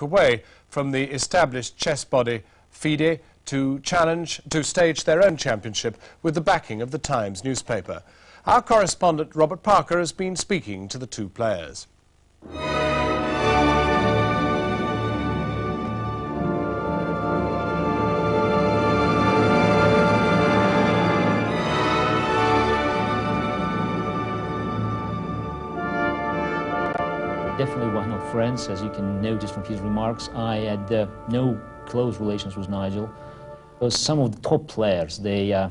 away from the established chess body FIDE to stage their own championship with the backing of the Times newspaper. Our correspondent Robert Parker has been speaking to the two players. Definitely were not friends, as you can notice from his remarks. I had no close relations with Nigel. Some of the top players, they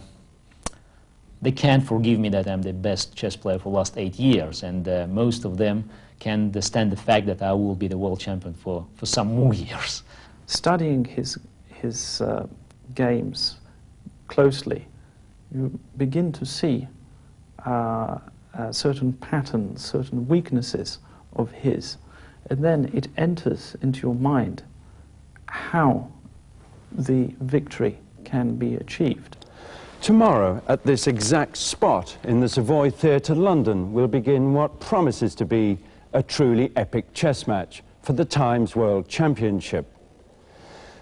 can't forgive me that I'm the best chess player for the last 8 years, and most of them can stand the fact that I will be the world champion for some more years. Studying his games closely, you begin to see certain patterns, certain weaknesses of his, and then it enters into your mind how the victory can be achieved. Tomorrow, at this exact spot in the Savoy Theatre, London, will begin what promises to be a truly epic chess match for the Times World Championship.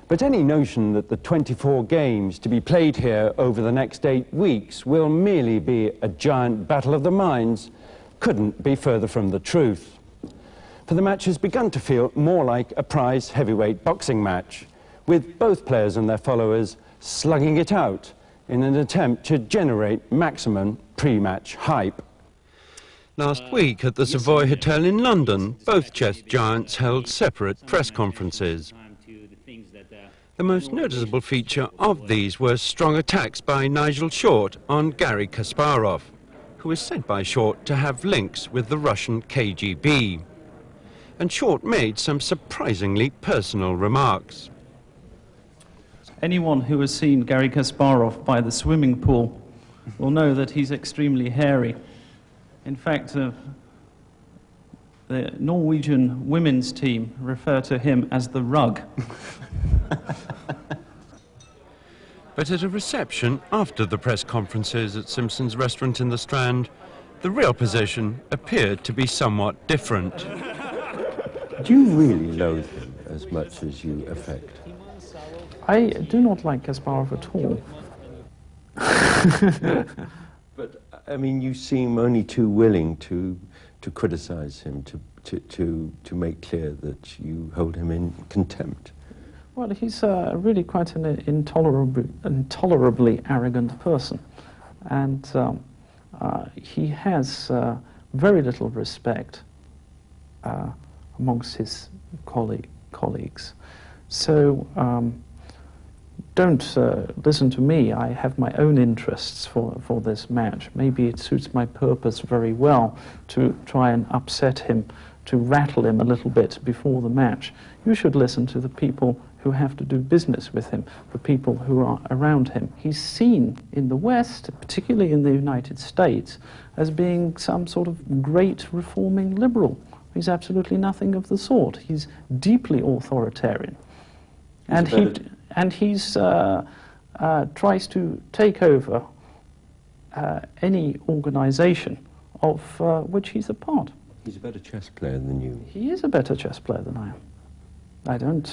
But any notion that the 24 games to be played here over the next 8 weeks will merely be a giant battle of the minds couldn't be further from the truth. For the match has begun to feel more like a prize heavyweight boxing match, with both players and their followers slugging it out in an attempt to generate maximum pre-match hype. Last week at the Savoy Hotel in London, both chess giants held separate press conferences. The most noticeable feature of these were strong attacks by Nigel Short on Garry Kasparov, who is said by Short to have links with the Russian KGB. And Short made some surprisingly personal remarks. Anyone who has seen Garry Kasparov by the swimming pool will know that he's extremely hairy. In fact, the Norwegian women's team refer to him as the Rug. But at a reception after the press conferences at Simpson's restaurant in the Strand, the real position appeared to be somewhat different. Do you really loathe him as much as you affect? I do not like Kasparov at all. But, I mean, you seem only too willing to criticize him, to make clear that you hold him in contempt. Well, he's really quite an intolerably arrogant person. And he has very little respect amongst his colleagues. So don't listen to me. I have my own interests for this match. Maybe it suits my purpose very well to try and upset him, to rattle him a little bit before the match. You should listen to the people who have to do business with him, the people who are around him. He's seen in the West, particularly in the United States, as being some sort of great reforming liberal. He's absolutely nothing of the sort. He's deeply authoritarian. And he tries to take over any organization of which he's a part. He's a better chess player than you. He is a better chess player than I am. I don't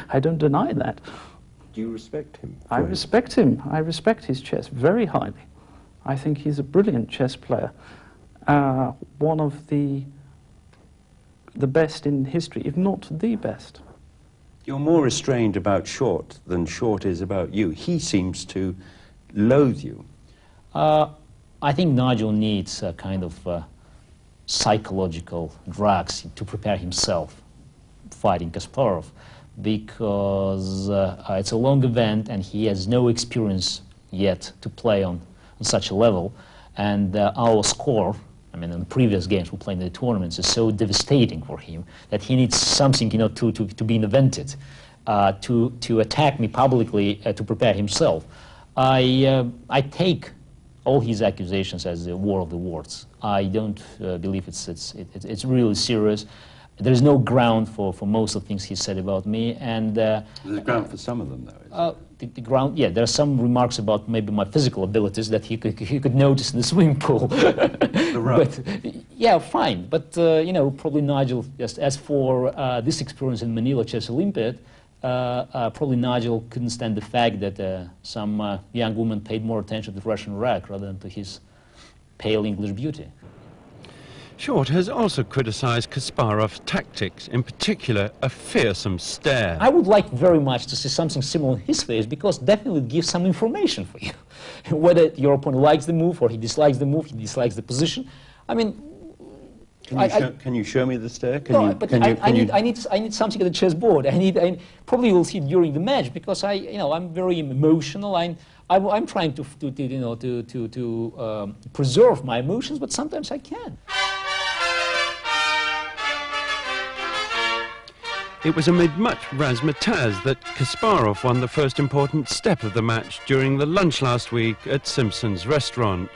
I don't deny that. Do you respect him? I respect him. I respect his chess very highly. I think he's a brilliant chess player. One of the best in history, if not the best. You're more restrained about Short than Short is about you. He seems to loathe you. I think Nigel needs a kind of psychological drugs to prepare himself fighting Kasparov, because it's a long event and he has no experience yet to play on such a level, and our score, I mean, in the previous games we played in the tournaments, is so devastating for him that he needs something, you know, to be invented, to attack me publicly, to prepare himself. I take all his accusations as a war of the words. I don't believe it's really serious. There is no ground for most of the things he said about me, and There's a ground for some of them, though. the ground, yeah, there are some remarks about maybe my physical abilities that he could notice in the swimming pool. But, yeah, fine. But, you know, probably Nigel, just as for this experience in Manila Chess Olympiad, probably Nigel couldn't stand the fact that some young woman paid more attention to Russian rack rather than to his pale English beauty. Short has also criticised Kasparov's tactics, in particular a fearsome stare. I would like very much to see something similar in his face, because definitely it gives some information for you. Whether your opponent likes the move or he dislikes the move, he dislikes the position. I mean, Can you show me the stare? I need something at the chessboard. Probably you'll see it during the match, because I'm very emotional. I'm trying to preserve my emotions, but sometimes I can't. It was amid much razzmatazz that Kasparov won the first important step of the match during the lunch last week at Simpson's restaurant.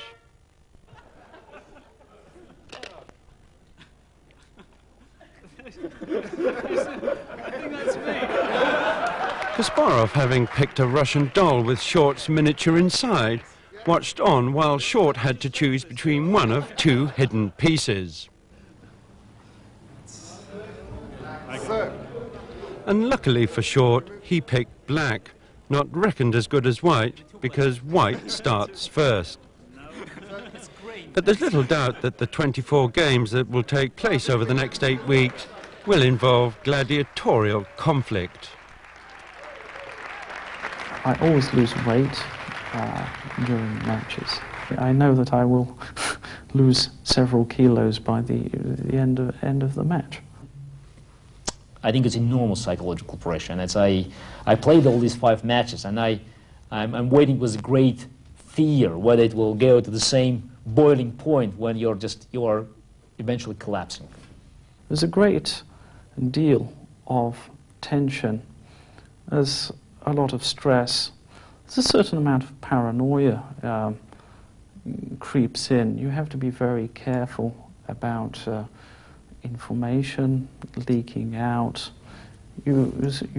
Kasparov, having picked a Russian doll with Short's miniature inside, watched on while Short had to choose between one of two hidden pieces. And luckily for Short, he picked black, not reckoned as good as white, because white starts first. But there's little doubt that the 24 games that will take place over the next 8 weeks will involve gladiatorial conflict. I always lose weight during matches. I know that I will lose several kilos by the end of the match. I think it's enormous psychological pressure, and as I played all these 5 matches, and I'm waiting with great fear whether it will go to the same boiling point when you are eventually collapsing. There's a great deal of tension. There's a lot of stress. There's a certain amount of paranoia creeps in. You have to be very careful about information leaking out. You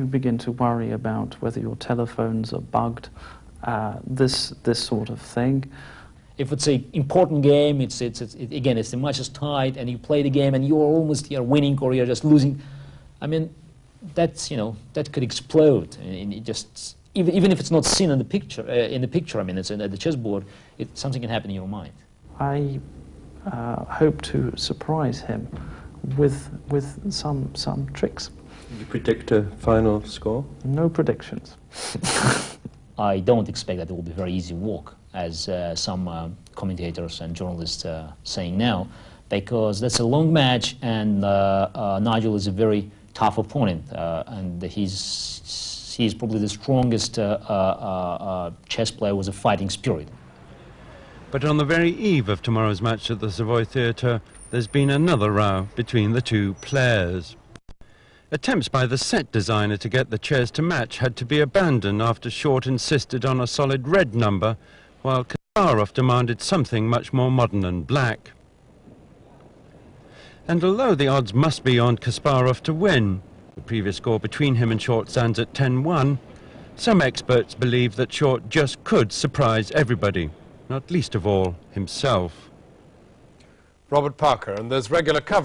begin to worry about whether your telephones are bugged, this sort of thing. If it's an important game, again, the match is tight, and you play the game, and you're winning or you're just losing. I mean, that could explode. And even if it's not seen in the picture. I mean, it's at the chessboard. Something can happen in your mind. I hope to surprise him with some tricks. You predict a final score? No predictions. I don't expect that it will be a very easy walk, as some commentators and journalists are saying now, because that's a long match, and Nigel is a very tough opponent, and he's probably the strongest chess player with a fighting spirit. But on the very eve of tomorrow's match at the Savoy Theatre, there's been another row between the two players. Attempts by the set designer to get the chairs to match had to be abandoned after Short insisted on a solid red number, while Kasparov demanded something much more modern and black. And although the odds must be on Kasparov to win, the previous score between him and Short stands at 10-1, some experts believe that Short just could surprise everybody, not least of all himself. Robert Parker, and there's regular coverage.